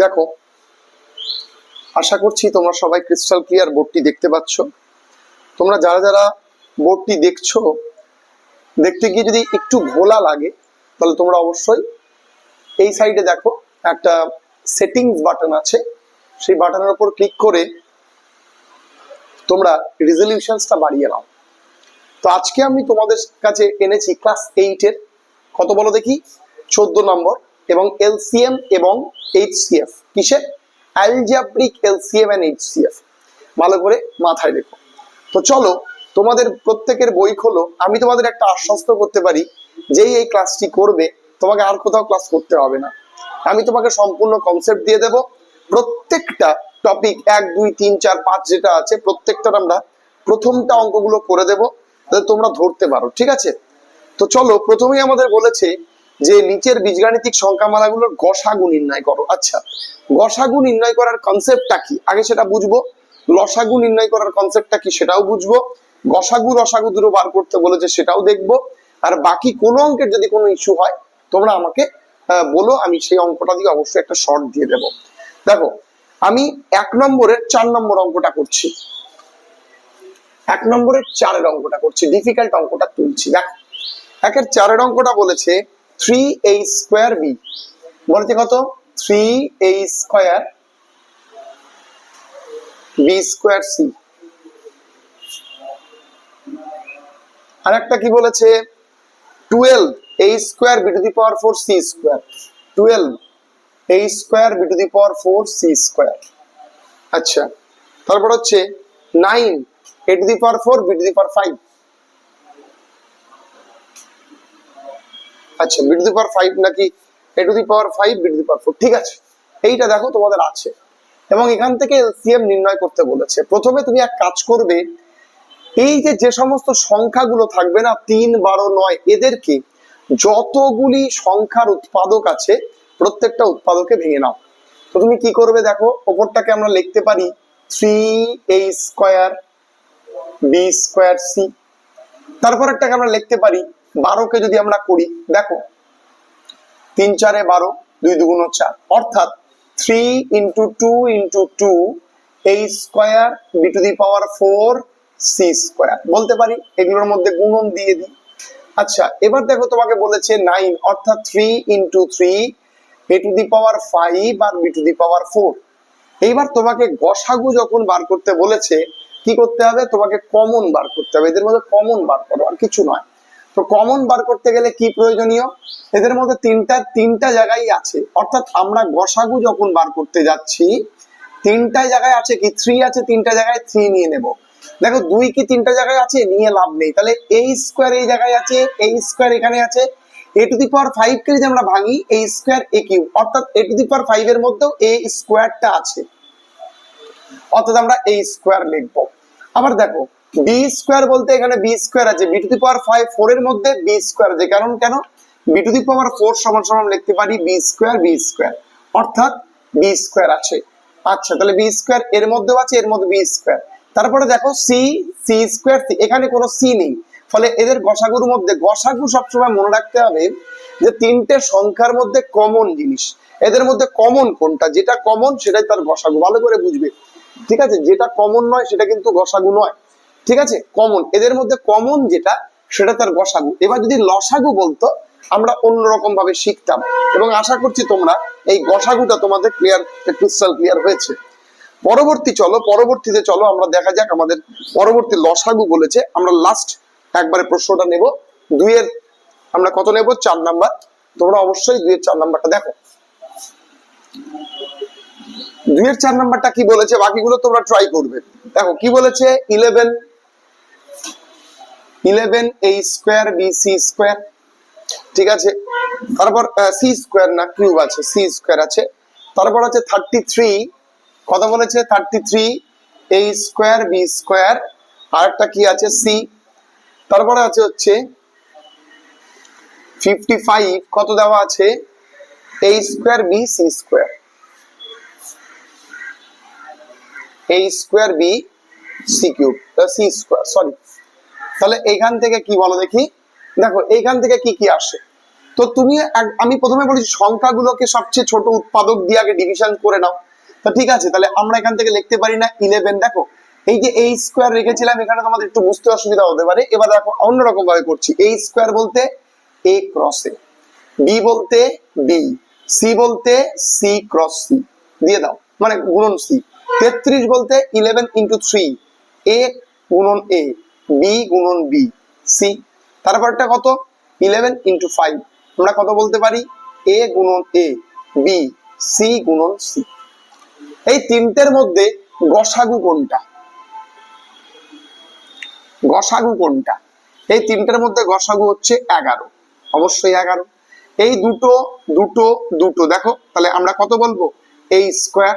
দেখো, আশা করছি তোমরা সবাই ক্রিস্টাল ক্লিয়ার বোর্ডটি দেখতে পাচ্ছ। তোমরা যারা যারা বোর্ডটি দেখছো, দেখতে গিয়ে যদি একটু ঘোলা লাগে তাহলে তোমরা অবশ্যই এই সাইডে দেখো একটা সেটিংস বাটন আছে, সেই বাটনের উপর ক্লিক করে তোমরা রেজলিউশনসটা বাড়িয়ে নাও। তো আজকে আমি তোমাদের কাছে এনেছি ক্লাস 8 এর কত বলো দেখি 14 নম্বর এবং এলসিএম এবং এইচসিএফ। কিসের? Algebraic LCM and HCF. ভালো করে মাথায় রেখো। তো চলো, তোমাদের প্রত্যেকের বই খোলো। আমি তোমাদের একটা আশ্বস্ত করতে পারি, যেই এই ক্লাসটি করবে তোমাকে আর কোথাও ক্লাস করতে হবে না। আমি তোমাকে সম্পূর্ণ কনসেপ্ট দিয়ে দেব। প্রত্যেকটা টপিক 1 2 3 4 5 যেটা আছে প্রত্যেকটার আমরা প্রথমটা অঙ্কগুলো করে দেব, যাতে তোমরা ধরতে পারো। ঠিক আছে? তো চলো, প্রথমেই আমাদের বলেছে যে নিচের বীজগাণিতিক সংখ্যামালাগুলোর গসাগু নির্ণয় করো। আচ্ছা, গসাগু নির্ণয় করার কনসেপ্টটা কি আগে সেটা বুঝবো, লসাগু নির্ণয় করার কনসেপ্টটা কি সেটাও বুঝবো, গসাগু রসাগু দুটো বার করতে বলেছে সেটাও দেখবো। আর বাকি কোনো অঙ্কের যদি কোনো ইস্যু হয় তোমরা আমাকে বলো, আমি সেই অঙ্কটা দিয়ে অবশ্যই একটা শর্ট দিয়ে দেবো। দেখো, আমি 1 নম্বরের 4 নম্বর অঙ্কটা করছি। 1 নম্বরের 4 অঙ্কটা করছি, ডিফিকাল্ট অঙ্কটা তুলছি। দেখো, 1 4 অঙ্কটা বলেছে 3a স্কয়ার b, বলতে কত 3a square b square c। আর একটা কি বলেছে 12a square b to the power 4 c square, 12a square b to the power 4 c square. আচ্ছা, তারপর হচ্ছে 9a to the power 4 b to the power 5। আচ্ছা, b টু দি পাওয়ার 5 নাকি a to the power 5 b to the power 4? ঠিক আছে, এইটা দেখো তোমাদের আছে এবং এখান থেকে এলসিএম নির্ণয় করতে বলেছে। প্রথমে তুমি এক কাজ করবে, এই যে সমস্ত সংখ্যাগুলো থাকবে না 3 12 9, এদেরকে যতগুলি সংখ্যার উৎপাদক আছে প্রত্যেকটা উৎপাদকে ভেঙে নাও। তো তুমি কি করবে দেখো, ওপরটাকে আমরা লিখতে পারি 3a square b square c। তারপরটাকে আমরা লিখতে পারি 12 কে যদি আমরা করি, দেখো 3 4 12, 2 2 4, অর্থাৎ 3 into 2 into 2 a square b to the power 4 c square বলতে পারি। এগুলোর মধ্যে গুণন দিয়ে দিই। আচ্ছা, এবার দেখো তোমাকে বলেছে 9, অর্থাৎ 3 into 3 a to the power 5 আর b টু দি পাওয়ার 4। এইবার তোমাকে গসাগু যখন বার করতে বলেছে কি করতে হবে, তোমাকে কমন বার করতে হবে। এদের মধ্যে কমন বার করো, আর কিছু নয়। তো কমন বার করতে গেলে কি প্রয়োজনীয়, এদের মধ্যে তিনটা জায়গায় আছে, অর্থাৎ আমরা গসাগু যখন বার করতে যাচ্ছি তিনটা জায়গায় আছে কি 3 আছে, তিনটা জায়গায় 3 নিয়ে নেব। দেখো 2 কি তিনটা জায়গায় আছে, নিয়ে লাভ নেই। তাহলে a স্কয়ার এই জায়গায় আছে, a স্কয়ার এখানে আছে, a টু দি পাওয়ার 5 কে যদি আমরা ভাঙি a স্কয়ার a কিউব, অর্থাৎ a টু দি পাওয়ার 5 এর মধ্যেও a স্কয়ারটা আছে, অর্থাৎ আমরা a স্কয়ার লিখব। আবার দেখো b স্কয়ার বলতে এখানে b স্কয়ার আছে, b টু দি পাওয়ার 5 4 এর মধ্যে b স্কয়ার আছে, কারণ কেন b টু দি পাওয়ার 4 সমান সমান লিখতে পারি b স্কয়ার, অর্থাৎ b স্কয়ার আছে। আচ্ছা, তাহলে b স্কয়ার এর মধ্যেও আছে, এর মধ্যে b স্কয়ার। তারপরে দেখো c স্কয়ার c, এখানে কোনো c নেই, ফলে এদের গসাগুর মধ্যে, গসাগু সবসময় মনে রাখতে হবে যে তিনটে সংখ্যার মধ্যে কমন জিনিস, এদের মধ্যে কমন কোনটা, যেটা কমন সেটাই তার গসাগু। ভালো করে বুঝবে, ঠিক আছে? যেটা কমন নয় সেটা কিন্তু গসাগু নয়। ঠিক আছে? কমন, এদের মধ্যে কমন যেটা সেটা তার গসাগু। এবার যদি লসাগু বলতো আমরা অন্যরকম ভাবে শিখতাম, এবং আশা করছি তোমরা এই গসাগুটা তোমাদের ক্রিস্টাল ক্লিয়ার হয়েছে। পরবর্তীতে চলো আমরা দেখা যাক আমাদের পরবর্তী লসাগু বলেছে। আমরা লাস্ট একবারে প্রশ্নটা নেব 2 এর, আমরা কত নেব 4 নাম্বার। তোমরা অবশ্যই 2 এর 4 নাম্বারটা দেখো। 2 এর 4 নাম্বারটা কি বলেছে, বাকিগুলো তোমরা ট্রাই করবে। দেখো কি বলেছে 11a square b c square. ঠিক আছে, তারপর c স্কয়ার না কিউব আছে, c স্কয়ার আছে। তারপর আছে 33, কত বলেছে 33a স্কয়ার b স্কয়ার, আর একটা কি আছে c। তারপরে আছে হচ্ছে 55, কত দেওয়া আছে a square b c square, a square b c cube, c square, sorry. তাহলে এইখান থেকে কি বলো দেখি, দেখো এইখান থেকে কি কি আসে, তো তুমি আমি প্রথমে বলেছি সংখ্যাগুলোকে সবচেয়ে ছোট উৎপাদক দিয়ে আগে ডিভিশন করে নাও। তো ঠিক আছে, তাহলে আমরা এখান থেকে লিখতে পারি না 11। দেখো এই যে a স্কয়ার রেখেছিলাম এখানে তোমাদের একটু বুঝতে অসুবিধা হতে পারে। এবার দেখো অন্যরকম ভাবে করছি। a স্কয়ার বলতে a ক্রস a, b বলতে b, c বলতে c ক্রস c দিয়ে দাও, মানে গুণন c। 33 বলতে 11 ইন্টু 3, a গুণন a, b গুণন b, c। তারপরটা কত 11 ইন্টু 5, আমরা কত বলতে পারি a গুণন a, b, c গুণন c। এই তিনটের মধ্যে গসাগু কোনটা? গসাগু কোনটা? এই তিনটের মধ্যে গসাগু হচ্ছে 11, অবশ্যই 11। এই দুটো দুটো দুটো দেখো, তাহলে আমরা কত বলবো a square,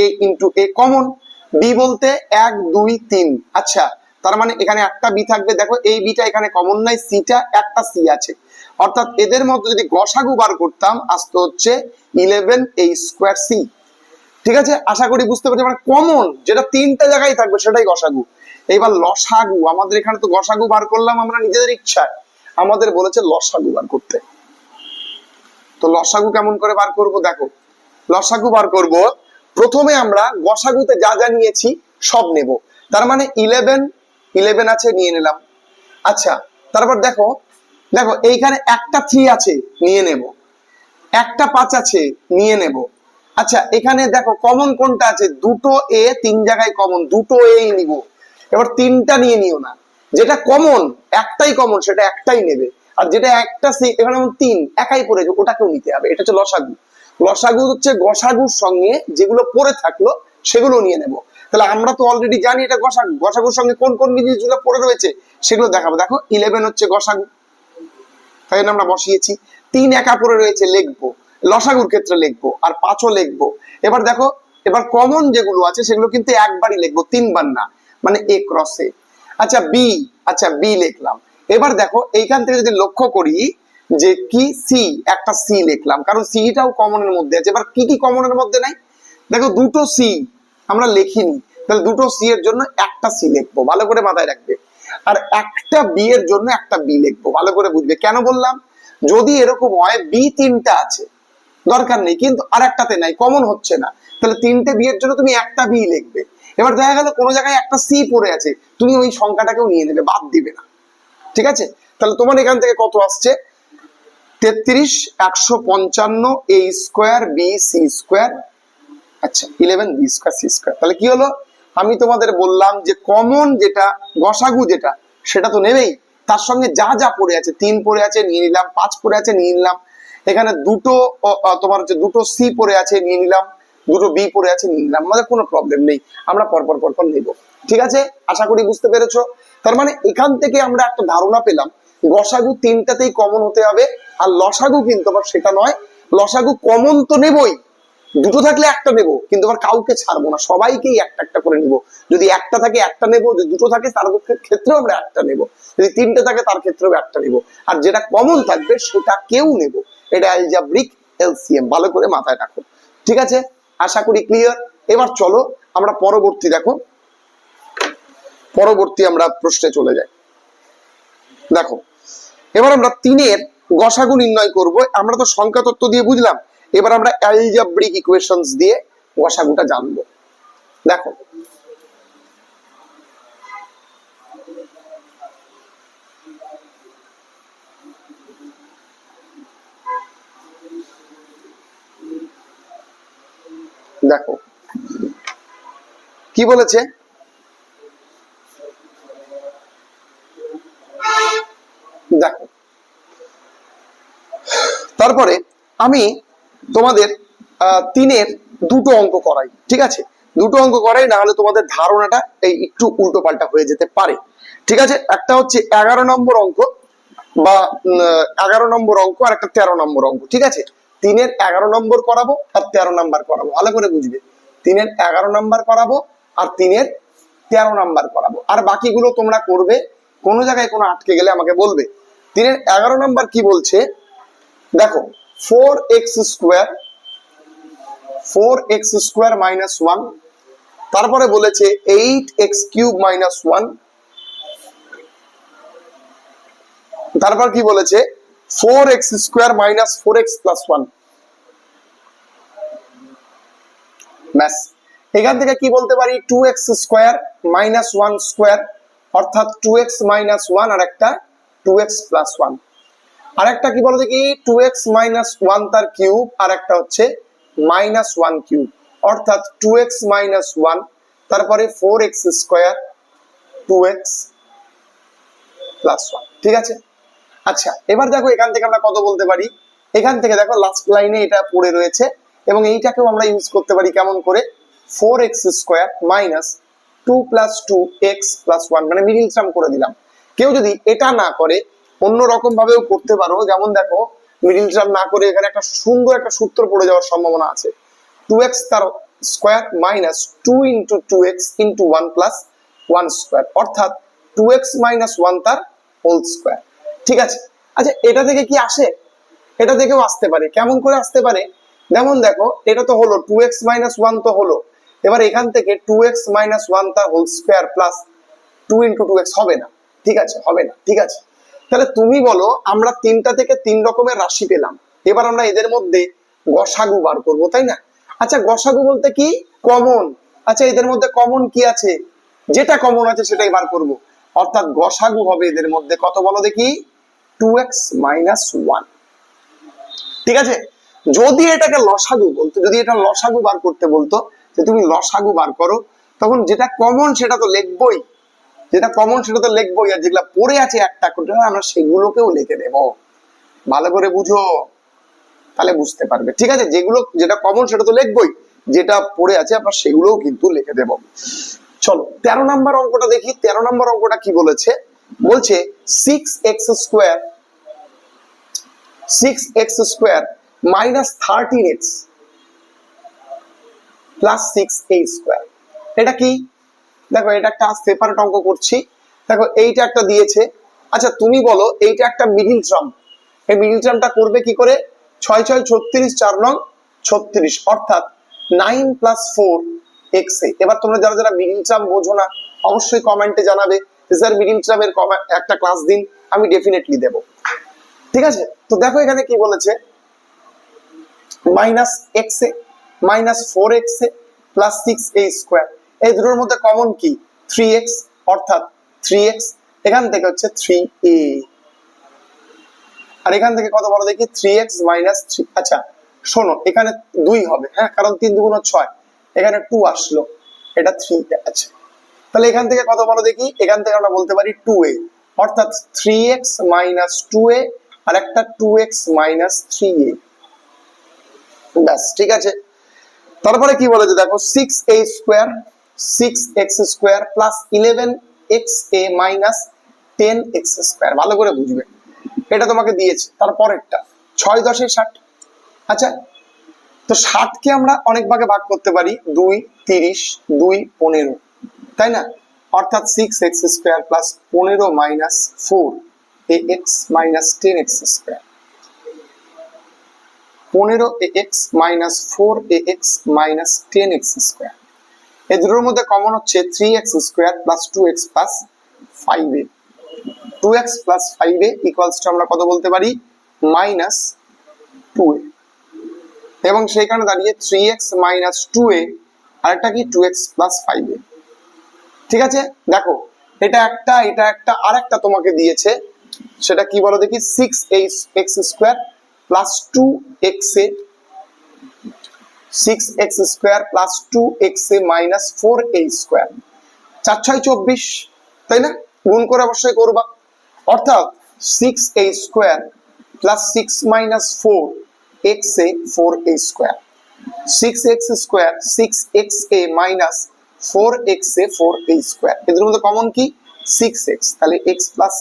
a into a common, b বলতে 1 2 3। আচ্ছা, তার মানে এখানে একটা b থাকবে। দেখো এই বিটা এখানে কমন নাই, সিটা একটা c আছে, অর্থাৎ এদের মধ্যে যদি গসাগু বার করতাম আসতো হচ্ছে 11 a স্কয়ার c। ঠিক আছে, আশা করি বুঝতে পারছি। মানে কমন যেটা তিনটা জায়গায় থাকবে সেটাই গসাগু। এইবার লসাগু, আমাদের এখানে তো গসাগু বার করলাম আমরা নিজেদের ইচ্ছায়, আমাদের বলেছে লসাগু বার করতে। তো লসাগু কেমন করে বার করব? দেখো লসাগু বার করব, প্রথমে আমরা গসাগুতে যা যা নিয়েছি সব নেব। তার মানে 11 আছে নিয়ে নিলাম। আচ্ছা, তারপর দেখো দেখো এইখানে একটা 3 আছে নিয়ে নেব, একটা 5 আছে নিয়ে নেব। আচ্ছা, এখানে দেখো কমন কোনটা আছে? দুটো এ, তিন জায়গায় কমন, দুটো এই নিব। এবার তিনটা নিয়ে নিও না, যেটা কমন একটাই কমন সেটা একটাই নেবে, আর যেটা একটা এখানে 3 একাই পড়েছে ওটাকেও নিতে হবে। এটা হচ্ছে লসাগু। লসাগু হচ্ছে গসাগুর সঙ্গে যেগুলো পড়ে থাকলো সেগুলো নিয়ে নেব। তাহলে আমরা তো অলরেডি জানি এটা গসাগু। গসাগুর সঙ্গে কোন কোন জিনিসগুলো পড়ে রয়েছে সেগুলো দেখাবো। দেখো 11 হচ্ছে গসাগু, তাই আমরা বসিয়েছি। 3 একা পড়ে রয়েছে লিখবো, লসাগুর ক্ষেত্রে লিখবো, আর 5ও লিখবো। এবার দেখো এবার কমন যেগুলো আছে সেগুলো কিন্তু একবারই লিখবো, 3 বার না, মানে a ক্রস a। আচ্ছা বি, আচ্ছা বি লিখলাম। এবার দেখো এইখান থেকে যদি লক্ষ্য করি যে কি সি, একটা সি লিখলাম কারণ সিটাও কমনের মধ্যে আছে। এবার কি কি কমনের মধ্যে নাই? দেখো দুটো সি আমরা লিখিনি, তাহলে দুটো সি এর জন্য একটা সি লিখবো, ভালো করে মাথায় রাখবে। আর একটা বি এর জন্য একটা বি লিখবো, ভালো করে বুঝবে। কেন বললাম? যদি এরকম হয় বি 3টা আছে দরকার নেই কিন্তু আর একটাতে নাই, কমন হচ্ছে না, তাহলে 3টে বি এর জন্য তুমি একটা বি লিখবে। এবার দেখা গেল কোনো জায়গায় একটা সি পড়ে আছে, তুমি ওই সংখ্যাটাকেও নিয়ে নেবে, বাদ দিবে না। ঠিক আছে, তাহলে তোমার এখান থেকে কত আসছে? 33 155 a square b c square, আচ্ছা 11 b স্কয়ার c স্কয়ার। তাহলে কি হলো? আমি তোমাদের বললাম যে কমন যেটা গসাগু যেটা সেটা তো নেবেই, তার সঙ্গে যা যা পড়ে আছে, 3 পড়ে আছে নিয়ে নিলাম, 5 পড়ে আছে নিয়ে নিলাম, এখানে দুটো তোমার হচ্ছে দুটো সি পড়ে আছে নিয়ে নিলাম, দুটো বি পড়ে আছে নিয়ে নিলাম, আমাদের কোনো প্রবলেম নেই, আমরা পরপর পরপর নেব। ঠিক আছে, আশা করি বুঝতে পেরেছো। তার মানে এখান থেকে আমরা একটা ধারণা পেলাম গসাগু 3টাতেই কমন হতে হবে, আর লসাগু কিন্তু আবার সেটা নয়। লসাগু কমন তো নেবই, দুটো থাকলে একটা নেব, কিন্তু আবার কাউকে ছাড়বো না, সবাইকেই একটা একটা করে নিব। যদি একটা থাকে একটা নেব, যদি দুটো থাকে তার ক্ষেত্রেও আমরা একটা নেব, যদি 3টে থাকে তার ক্ষেত্রেও একটা নেব, আর যেটা কমন থাকবে সেটা কেউ নেব। এটা অ্যালজেব্রিক এলসিএম, ভালো করে মাথায় রাখো। ঠিক আছে, আশা করি ক্লিয়ার। এবার চলো আমরা পরবর্তী, দেখো পরবর্তী আমরা প্রশ্নে চলে যাই। দেখো এবার আমরা 3-এর গসাগু নির্ণয় করব। আমরা তো সংখ্যা তত্ত্ব দিয়ে বুঝলাম, এবার আমরা অ্যালজেব্রিক ইকুয়েশনস দিয়ে গসাগুটা জানবো। দেখো দেখো কি বলেছে? দেখো তারপরে আমি তোমাদের 3-এর দুটো অঙ্ক করাই। ঠিক আছে, দুটো অঙ্ক করাই, না হলে তোমাদের ধারণাটা এই একটু উল্টো পাল্টা হয়ে যেতে পারে। ঠিক আছে, একটা হচ্ছে 11 নম্বর অঙ্ক বা 11 নম্বর অঙ্ক, আর একটা 13 নম্বর অঙ্ক। ঠিক আছে, 3-এর 11 নম্বর করাবো আর 13 নম্বর করাবো, ভালো করে বুঝবে। 3-এর 11 নম্বর করাবো আর 3-এর 13 নম্বর করাবো, আর বাকিগুলো তোমরা করবে। কোনো জায়গায় কোনো আটকে গেলে আমাকে বলবে। 3-এর 11 নম্বর কি বলছে? দেখো 4x স্কোয়ার মাইনাস 1, তারপরে বলেছে 8x কিউব মাইনাস 1, তারপর কি বলেছে 4x² মাইনাস 4x প্লাস 1। ব্যাস, এখান থেকে কি বলতে পারি 2x² মাইনাস 1 স্কোয়ার, অর্থাৎ 2x মাইনাস 1 আর একটা 2x প্লাস 1। আর একটা কি বলতে কি 2x মাইনাস 1 তার কিউব, আর একটা হচ্ছে মাইনাস 1 কিউব, অর্থাৎ 2x মাইনাস 1, তারপরে 4x² 2x প্লাস 1। ঠিক আছে, আচ্ছা এবার দেখো এখান থেকে আমরা কত বলতে পারি। এখান থেকে দেখো লাস্ট লাইনে এটা পড়ে রয়েছে, এবং এইটাকেও আমরা ইউজ করতে পারি কেমন করে, 4x² minus 2 plus 2x plus 1, মানে মিডিল টার্ম করে দিলাম। কেউ যদি এটা না করে অন্য রকম ভাবেও করতে পারো, যেমন দেখো মিডিল টার্ম না করে এখানে একটা সুন্দর একটা সূত্র পড়ে যাওয়ার সম্ভাবনা আছে, 2x তার square minus 2 into 2x into 1 plus 1 square, অর্থাৎ 2x মাইনাস 1 তার হোল স্কোয়ার। ঠিক আছে, আচ্ছা এটা থেকে কি আসে, এটা থেকেও আসতে পারে। কেমন করে আসতে পারে, যেমন দেখো এটা তো হলো 2x মাইনাস 1 তো হলো, এবার এখান থেকে 2x মাইনাস 1 তার whole square plus 2 into 2x হবে না। ঠিক আছে, হবে না। ঠিক আছে, তাহলে তুমি বলো আমরা তিনটা থেকে তিন রকমের রাশি পেলাম, এবার আমরা এদের মধ্যে গসাগু বার করবো, তাই না? আচ্ছা গসাগু বলতে কি, কমন। আচ্ছা এদের মধ্যে কমন কি আছে, যেটা কমন আছে সেটাই বার করব, অর্থাৎ গসাগু হবে এদের মধ্যে কত বলো দেখি, 2x মাইনাস 1। ঠিক আছে, যদি এটাকে লসাগু বলতো, যদি এটা লসাগু বার করতে বলতো যে তুমি লসাগু বার করো, তখন যেটা কমন সেটা তো লিখবই, যেটা কমন সেটা তো লিখবই, আর যেগুলা পড়ে আছে একটা করে আমরা সেগুলোকেও লিখে দেব। ভালো করে বুঝো, তাহলে বুঝতে পারবে। ঠিক আছে, যেটা কমন সেটা তো লিখবই, যেটা পড়ে আছে আমরা সেগুলোও কিন্তু লিখে দেব। চলো 13 নম্বর অঙ্কটা দেখি। 13 নম্বর অঙ্কটা কি বলেছে, বলছে 6x² minus 13x plus 6a²। এটা কি, দেখো এটা একটা সেপারেট অঙ্ক করছি। দেখো এইটা একটা দিয়েছে, আচ্ছা তুমি বলো এইটা একটা মিডিল টার্ম, এই মিডিল টার্মটা করবে কি করে, 6 6 36, 4 9 36, অর্থাৎ 9 প্লাস 4x। এবার তোমরা যারা যারা মিডিল টার্ম বোঝো না অবশ্যই কমেন্টে জানাবে যে স্যার মিডিল টার্মের একটা ক্লাস দিন, আমি ডেফিনেটলি দেব। ঠিক আছে, তো দেখো এখানে কি বলেছে, minus x minus 4x plus 6a²। এই দুটোর মধ্যে কমন কি 3x, অর্থাৎ 3x, এখান থেকে হচ্ছে 3a, আর এখান থেকে কত বলো দেখি 3x মাইনাস 3। আচ্ছা শোনো এখানে 2 হবে, হ্যাঁ কারণ 3 2 6, এখানে 2 আসলো, এটা 3। আচ্ছা তাহলে এখান থেকে কত বলো দেখি, এখান থেকে আমরা বলতে পারি 2a, অর্থাৎ 3x মাইনাস 2a আর একটা 2x মাইনাস 3a। ব্যাস, ঠিক আছে। তারপরে কি বলেছে দেখো 6x² plus 11xa minus 10x²। ভালো করে বুঝবে, এটা তোমাকে দিয়েছে। তারপরেরটা 6 10 60। আচ্ছা তো 60 কে আমরা অনেক ভাগে ভাগ করতে পারি, 2 30 2 15, তাই না? অর্থাৎ 6x² plus 15 minus 4ax minus 10x², 15ax minus 4ax minus 10x²। এই দুটোর মধ্যে কমন হচ্ছে 3x² plus 2x plus 5a। 2x plus 5a equals to আমরা কত বলতে পারি, মাইনাস 2a, এবং সেইখানে দাঁড়িয়ে 3x মাইনাস 2a আর একটা কি 2x প্লাস 5a। ঠিক আছে, দেখো এটা একটা আর একটা তোমাকে দিয়েছে, সেটা কি বলো দেখি, 6x² plus 2xa, 6x² plus 2xa minus 4a²। 4 6 24, তাই না? গুণ করে অবশ্যই করবা, অর্থাৎ 6a² plus 6 minus 4xa 4a², 6x² 6xa minus 4xa 4a²। এদের মধ্যে কমন কি 6x, তাহলে x প্লাস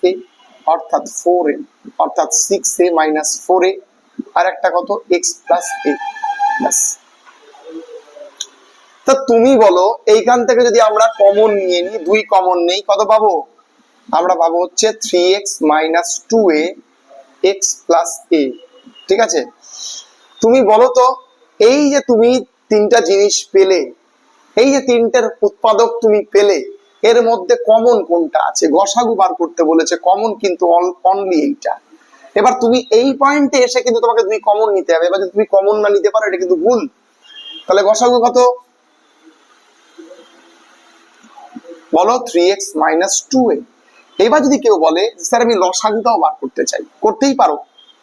a অর্থাৎ 4a, অর্থাৎ 6a মাইনাস 4a আর একটা কত x প্লাস a। ব্যাস, তা তুমি বলো এইখান থেকে যদি আমরা কমন নিয়ে নিই, 2 কমন নেই, কত পাবো আমরা পাবো হচ্ছে 3x minus 2a x plus a। ঠিক আছে, তুমি বলো তো এই যে তুমি তিনটা জিনিস পেলে, এই যে তিনটার উৎপাদক তুমি পেলে, এর মধ্যে কমন কোনটা আছে, গসাগু বার করতে বলেছে, কমন কিন্তু অনলি এইটা। এবার তুমি এই পয়েন্টে এসে কিন্তু তোমাকে দুই কমন নিতে হবে, এবার যদি তুমি কমন না নিতে পারো এটা কিন্তু ভুল। তাহলে গসাগু কত বলো, 3x - 2a। এবার যদি কেউ বলে স্যার আমি লসাগুটাও বার করতে চাই, করতেই পারো,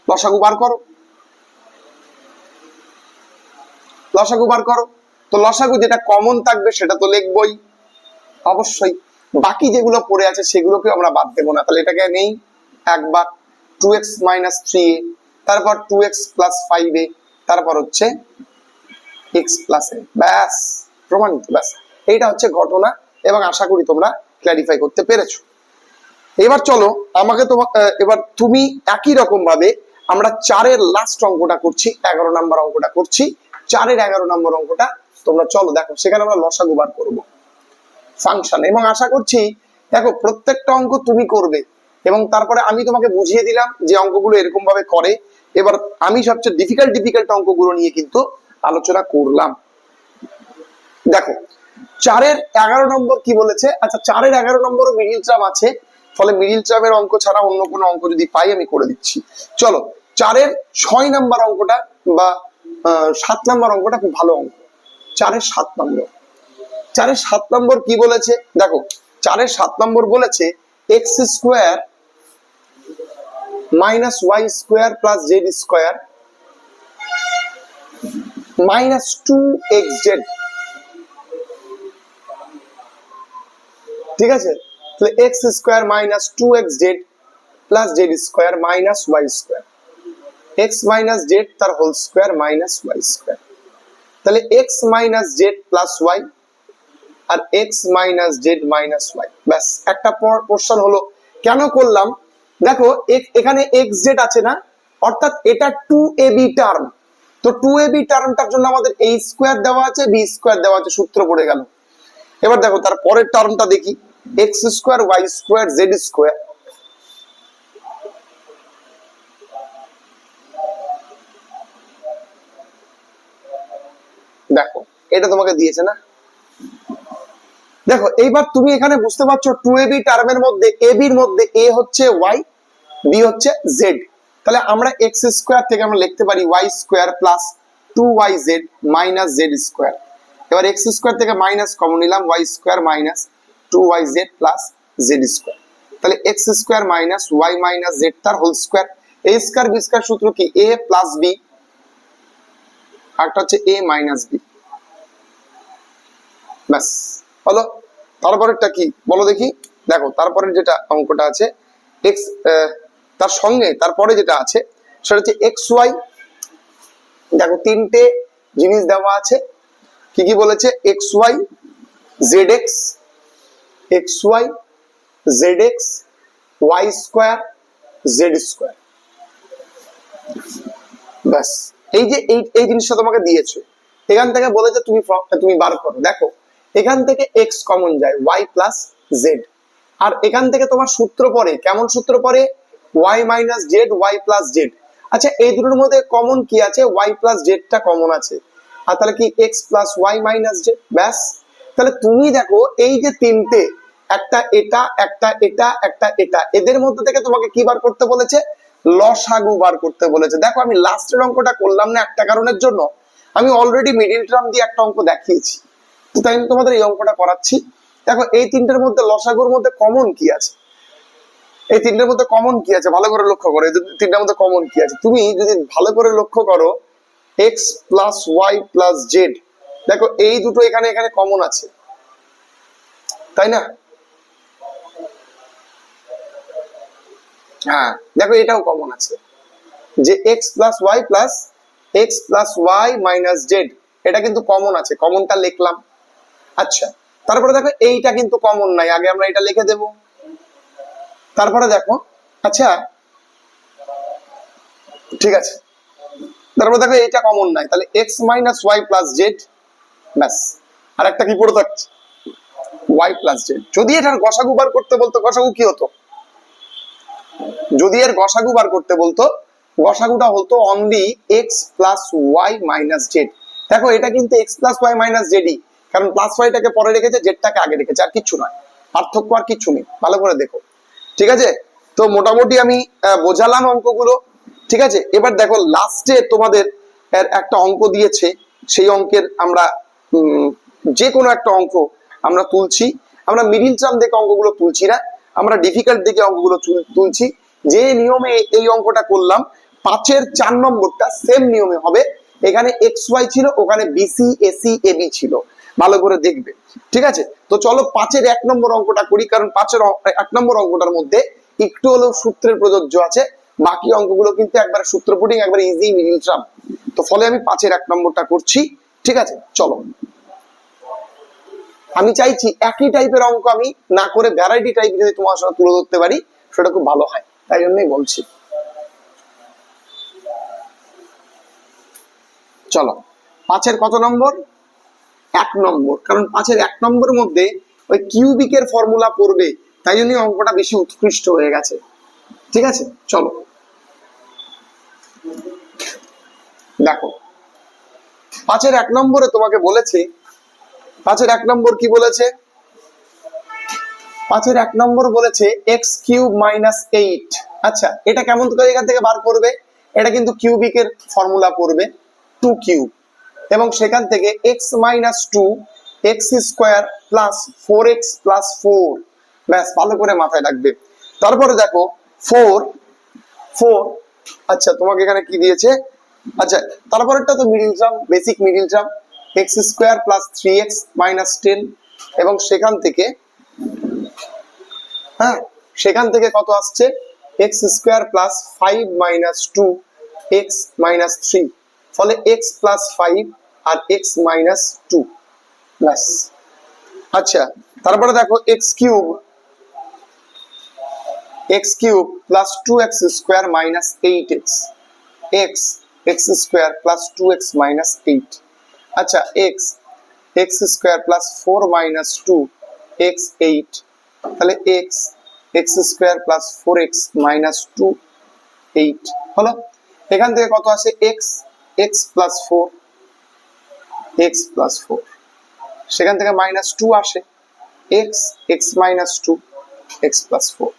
লসাগু বার করো, লসাগু বার করো। তো লসাগু যেটা কমন থাকবে সেটা তো লিখবই অবশ্যই, বাকি যেগুলো পড়ে আছে সেগুলোকে আমরা বাদ দেবো না। তাহলে এটাকে নেই একবার, 2x - 3a, তারপর 2x + 5a, তারপর হচ্ছে x + a, ব্যাস প্রমাণিত। ব্যাস এইটা হচ্ছে ঘটনা, এবং আশা করি তোমরা ক্ল্যারিফাই করতে পেরেছো। এবার চলো আমাকে এবার তুমি একই রকম ভাবে আমরা 4-এর লাস্ট অঙ্কটা করছি, 11 নম্বর অঙ্কটা করছি, 4-এর 11 নম্বর অঙ্কটা তোমরা চলো দেখো, সেখানে আমরা লসাগু বার করবো ফাংশন। এবং আশা করছি দেখো প্রত্যেকটা অঙ্ক তুমি করবে, এবং তারপরে আমি তোমাকে বুঝিয়ে দিলাম যে অঙ্কগুলো এরকম ভাবে করে। এবার আমি সবচেয়ে ডিফিকাল্ট অঙ্কগুলো নিয়ে কিন্তু আলোচনা করলাম। দেখো 4-এর 11 নম্বর কি বলেছে, আচ্ছা 4-এর 11 নম্বরও মিডিল টার্ম আছে, ফলে মিডিল টার্মের অঙ্ক ছাড়া অন্য কোনো অঙ্ক যদি পাই আমি করে দিচ্ছি। চলো 4-এর 6 নম্বর অঙ্কটা বা 7 নম্বর অঙ্কটা খুব ভালো অঙ্ক। 4-এর 7 নম্বর, 4-এর 7 নম্বর কি বলেছে দেখো, 4-এর 7 নম্বর বলেছে x² - y² + z² - 2xz। ঠিক আছে, তাহলে x² - 2xz + z² - y², x - z তার হোল স্কয়ার - y²। তাহলে x - z + y আর x - z - y, ব্যাস একটা পোরশন হলো। কেন করলাম দেখো, এখানে xz আছে না, অর্থাৎ এটা 2ab টার্ম, তো 2ab টার্মটার জন্য আমাদের a² দেওয়া আছে, b² দেওয়া আছে, সূত্র পড়ে গেল। এবার দেখো তার পরের টার্মটা দেখি, x² y² z²। দেখো এটা তোমাকে দিয়েছে না, দেখো এইবার তুমি এখানে বুঝতে পারছো 2ab টার্মের মধ্যে ab এর মধ্যে a হচ্ছে y, b হচ্ছে z। তাহলে আমরা x² থেকে আমরা লিখতে পারি y² + 2yz - z²। এবার x² থেকে মাইনাস কমন নিলাম, y² - 2yz + z²। তাহলে x² - y - z তার whole square, a square b square সূত্র কি, a + b, আরটা হচ্ছে a - b, ব্যাস হলো। তারপরেরটা কি বলো দেখি, দেখো তারপরের যেটা অঙ্কটা আছে x, তার সঙ্গে তারপরে যেটা আছে সেটা হচ্ছে xy। দেখো তিনটে জিনিস দেওয়া আছে, কি কি বলেছে, xy zx, xy zx y² z²। ব্যাস এই যে এই জিনিসটা তোমাকে দিয়েছে, এখান থেকে বলেছে তুমি বার করো। দেখো এখান থেকে x কমন যায়, y + z, আর এখান থেকে তোমার সূত্র পড়ে, কেমন সূত্র পড়ে, y - z y + z। আচ্ছা এই দুটোর মধ্যে কমন কি আছে, y + z টা কমন আছে, আর তাহলে কি x + y - z, ব্যাস। তাহলে তুমি দেখো এই যে তিনটে, একটা এটা, একটা এটা, একটা এটা, এদের মধ্যে থেকে তোমাকে কি বার করতে বলেছে, লসাগু বার করতে বলেছে। দেখো আমি লাস্টের অঙ্কটা করলাম না একটা কারণের জন্য, আমি অলরেডি মিডিল টার্ম দিয়ে একটা অঙ্ক দেখিয়েছি, তো তাই তোমাদের এই অঙ্কটা করাচ্ছি। দেখো এই তিনটের মধ্যে লসাগুর মধ্যে কমন কি আছে, এই তিনটের মধ্যে কমন কি আছে ভালো করে লক্ষ্য করো, এই তিনটার মধ্যে কমন কি আছে তুমি যদি ভালো করে লক্ষ্য করো, x + y + z, দেখো এই দুটো এখানে এখানে কমন আছে, তাই না? হ্যাঁ দেখো এটাও কমন আছে, যে x + y - z, এটা কিন্তু কমন আছে, কমনটা লিখলাম। আচ্ছা তারপরে দেখো এইটা কিন্তু কমন নাই, আগে আমরা এটা লিখে দেব। তারপরে দেখো, আচ্ছা ঠিক আছে, তারপরে দেখো এইটা কমন নাই, তাহলে x - y + z, ব্যাস। আর একটা কি পড়ে থাকছে, y + z। যদি এটার গসাগু বার করতে বলতো, গসাগু কি হতো, যদি এর গসাগু বার করতে বলতো, গসাগুটা হতো অনলি x + y - z। দেখো এটা কিন্তু x + y - z, কারণ প্লাস ওয়াইটাকে পরে রেখেছে, জেডটাকে আগে রেখেছে, আর কিছু নয়। পার্থক্য আর কিছু নেই, ভালো করে দেখো। ঠিক আছে, তো মোটামুটি আমি বোঝালাম অঙ্কগুলো। ঠিক আছে, এবার দেখো লাস্টে তোমাদের একটা অঙ্ক দিয়েছে, সেই অঙ্কের আমরা যে কোনো একটা অঙ্ক আমরা তুলছি। আমরা মিডিল টার্ম দেখে অঙ্কগুলো তুলছি না, আমরা ডিফিকাল্ট দেখে অঙ্কগুলো তুলছি। যে নিয়মে এই অঙ্কটা করলাম, 5-এর 4 নম্বরটা সেম নিয়মে হবে। এখানে এক্স ওয়াই ছিল, ওখানে বিসি এসি এবি ছিল, ভালো করে দেখবে। ঠিক আছে, তো চলো 5-এর 1 নম্বর অঙ্কটা করি, কারণ 5-এর 1 নম্বর অঙ্কটার মধ্যে একটু হলেও সূত্রের প্রযোজ্য আছে, বাকি অঙ্কগুলো কিন্তু একবারে সূত্র পুটিং, একবারে ইজি মিডিল টার্ম। তো ফলে আমি 5-এর 1 নম্বরটা করছি। ঠিক আছে, চলো। আমি চাইছি একই টাইপের অঙ্ক আমি না করে ভ্যারাইটি টাইপ যদি তোমার সাথে তুলে ধরতে পারি, সেটা খুব ভালো হয়, তাই জন্যই বলছি। চলো 5-এর কত নম্বর? 1 নম্বর, কারণ 5-এর 1 নম্বরের মধ্যে ওই কিউবিকের ফর্মুলা পড়বে, তাই জন্য অঙ্কটা বেশি উৎকৃষ্ট হয়ে গেছে। ঠিক আছে, চলো দেখো 5-এর 1 নম্বরে তোমাকে বলেছে, 5-এর 1 নম্বর কি বলেছে? 5-এর 1 নম্বর বলেছে এক্স কিউব মাইনাস 8। আচ্ছা, এটা কেমন করে এখান থেকে বার করবে? এটা কিন্তু কিউবিকের ফর্মুলা পড়বে 2 কিউব, এবং সেখান থেকে x minus 2 x square plus 4x plus 4, ব্যাস ভালো করে মাথায় রাখবে। তারপরে দেখো 4, আচ্ছা তোমাকে এখানে কি দিয়েছে? আচ্ছা, তারপরেরটা তো middle term, basic middle term, x square plus 3x minus 10, এবং সেখান থেকে হ্যাঁ, সেখান থেকে কত আসছে? x square plus 5 minus 2 x minus 3, ফলে x প্লাস 5 আর x মাইনাস 2, ব্যাস। আচ্ছা, তারপরে দেখো x cube plus 2x square minus 8x, x square plus 2x minus 8। আচ্ছা, x square plus 4 minus 2 x 8, তাহলে x square plus 4x minus 2 8 হলো। এখান থেকে কত আসে? x প্লাস 4, সেখান থেকে মাইনাস 2 আসে, x মাইনাস 2 x প্লাস 4।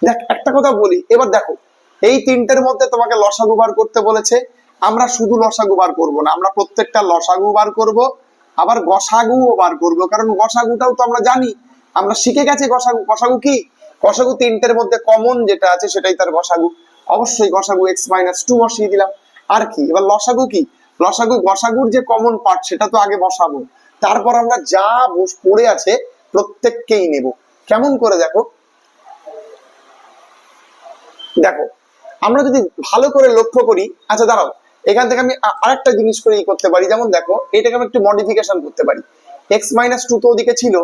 দেখ একটা কথা বলি, এবার দেখো এই তিনটের মধ্যে তোমাকে লসাগু বার করতে বলেছে। আমরা শুধু লসাগু বার করবো না, আমরা প্রত্যেকটা লসাগু বার করব, আবার গসাগুও বার করব, কারণ গসাগুটাও তো আমরা জানি, আমরা শিখে গেছি গসাগু কি? গসাগু তিনটের মধ্যে কমন যেটা আছে সেটাই তার গসাগু। অবশ্যই গসাগু x মাইনাস 2 বসিয়ে দিলাম। আর কি, এবার লসাগু কি? লসাগু গসাগুর যে কমন পার্ট সেটা তো আগে বসাবো, তারপর আমরা যা পড়ে আছে প্রত্যেককেই নেব। কেমন করে দেখো, আমরা যদি ভালো করে লক্ষ্য করি। আচ্ছা দাঁড়াও, এখান থেকে আমি আরেকটা জিনিস করে করতে পারি, যেমন দেখো এটাকে আমি একটু মডিফিকেশন করতে পারি। x মাইনাস 2 তো ওদিকে ছিল,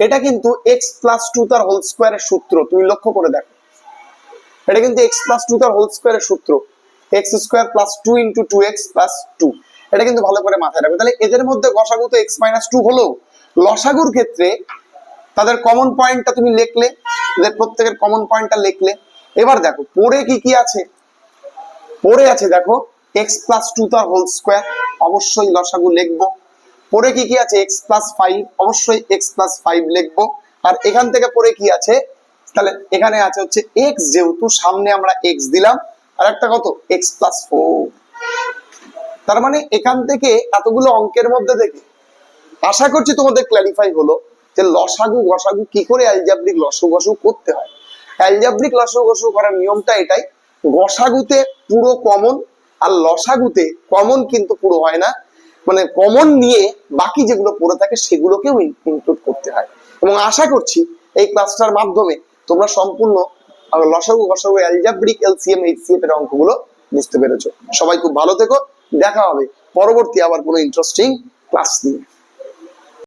এটা কিন্তু x প্লাস 2 তার হোল স্কোয়ারের সূত্র, তুমি লক্ষ্য করে দেখো, এটা কিন্তু x প্লাস 2 তার হোল স্কোয়ারের সূত্র, x square plus 2 into 2x plus 2। এটা কিন্তু ভালো করে মাথায় রাখবে। তাহলে এদের মধ্যে গসাগু তো x মাইনাস 2 হলো, লসাগুর ক্ষেত্রে তাদের কমন পয়েন্টটা তুমি লিখলে, এদের প্রত্যেকের কমন পয়েন্টটা লিখলে। এবার দেখো পরে কি আছে? পরে আছে দেখো x প্লাস 2 তার হোল স্কোয়ার, অবশ্যই লসাগু লিখবো। পরে কি আছে? x প্লাস 5, অবশ্যই x প্লাস 5 লিখবো। আর এখান থেকে পরে কি আছে? তাহলে এখানে আছে হচ্ছে x, যেহেতু সামনে আমরা x দিলাম, আর একটা কত x প্লাস 4। তার মানে এখান থেকে এতগুলো অঙ্কের মধ্যে থেকে আশা করছি তোমাদের ক্ল্যারিফাই হলো যে লসাগু গসাগু কি করে অ্যালজেব্রিক লসাগু গসাগু করতে হয়। অ্যালজেব্রিক লসাগু গসাগু করার নিয়মটা এটাই, গসাগুতে পুরো কমন, আর লসাগুতে কমন কিন্তু পুরো হয় না, মানে কমন নিয়ে বাকি যেগুলো পড়ে থাকে সেগুলোকেও ইনক্লুড করতে হয়। এবং আশা করছি এই ক্লাসটার মাধ্যমে তোমরা সম্পূর্ণ লসাগু গসাগু অ্যালজেব্রিক এলসিএম এইচসিএফ এর অঙ্কগুলো বুঝতে পেরেছো। সবাই খুব ভালো থেকো, দেখা হবে পরবর্তী আবার কোনো ইন্টারেস্টিং ক্লাস নিয়ে।